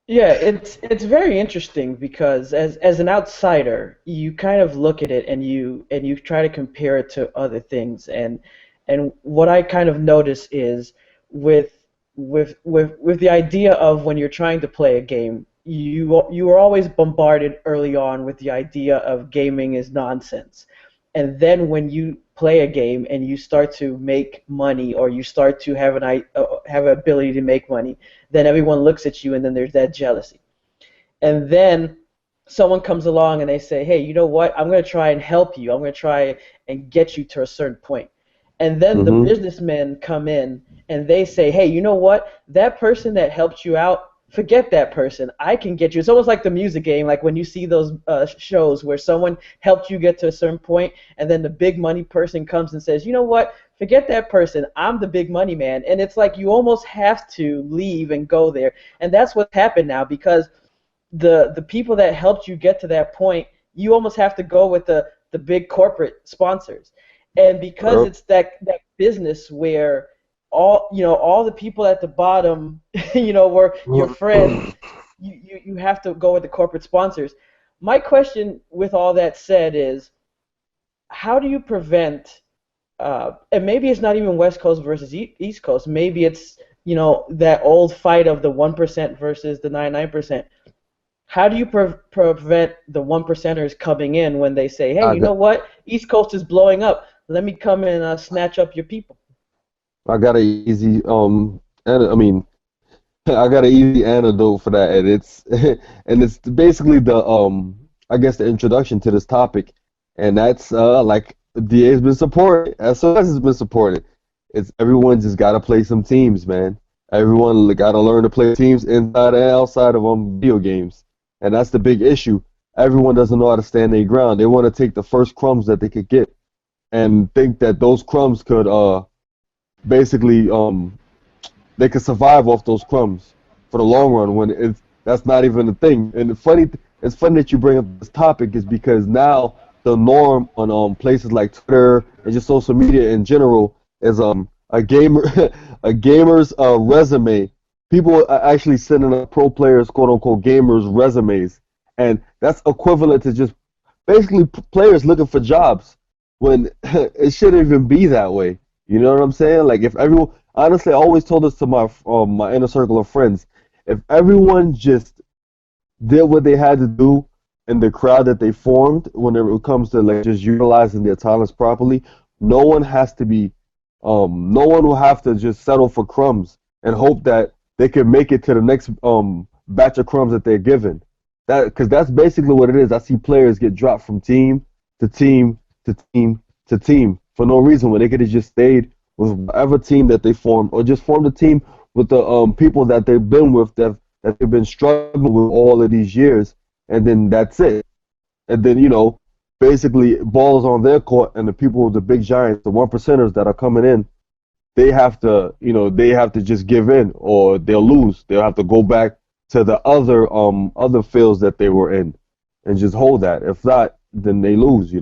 Yeah, it's very interesting because as an outsider, you kind of look at it and you try to compare it to other things and what I kind of notice is with with the idea of when you're trying to play a game, you are always bombarded early on with the idea of gaming is nonsense. And then when you play a game and you start to make money or you start to have an ability to make money, then everyone looks at you and then there's that jealousy. And then someone comes along and they say, hey, you know what? I'm going to try and help you. I'm going to try and get you to a certain point. And then the Mm-hmm. businessmen come in and they say, hey, you know what? That person that helped you out, forget that person. I can get you. It's almost like the music game, like when you see those shows where someone helped you get to a certain point, and then the big money person comes and says, you know what? Forget that person. I'm the big money man. And it's like you almost have to leave and go there. And that's what's happened now because the people that helped you get to that point, you almost have to go with the big corporate sponsors. And because Yep. it's that business where all the people at the bottom were your friends, you have to go with the corporate sponsors. My question with all that said is how do you prevent and maybe it's not even West Coast versus East Coast. Maybe it's that old fight of the 1% versus the 99%. How do you prevent the one percenters coming in when they say, "Hey, I you know got what? East Coast is blowing up. Let me come and snatch up your people." I got a easy and I mean I got an easy antidote for that, and it's and it's basically the I guess the introduction to this topic, and that's like DA's been supported, SOS has been supported. It's everyone just got to play some teams, man. Everyone got to learn to play teams inside and outside of video games, and that's the big issue. Everyone doesn't know how to stand their ground. They want to take the first crumbs that they could get, and think that those crumbs could basically they could survive off those crumbs for the long run when it's that's not even a thing. And it's funny that you bring up this topic is because now the norm on places like Twitter and just social media in general is a gamer a gamer's resume. People are actually sending up pro players, quote unquote gamers resumes, and that's equivalent to just basically players looking for jobs when it shouldn't even be that way. You know what I'm saying? Like if everyone, honestly, I always told this to my inner circle of friends. If everyone just did what they had to do in the crowd that they formed, when it comes to like just utilizing their talents properly, no one has to be, no one will have to just settle for crumbs and hope that they can make it to the next batch of crumbs that they're given. That because that's basically what it is. I see players get dropped from team to team to team to team for no reason when they could have just stayed with whatever team that they formed or just formed a team with the people that they've been with that they've been struggling with all of these years, and then that's it. And then basically balls on their court, and the people with the big giants, the one percenters that are coming in, they have to just give in or they'll lose. They'll have to go back to the other fields that they were in and just hold that. If not, then they lose.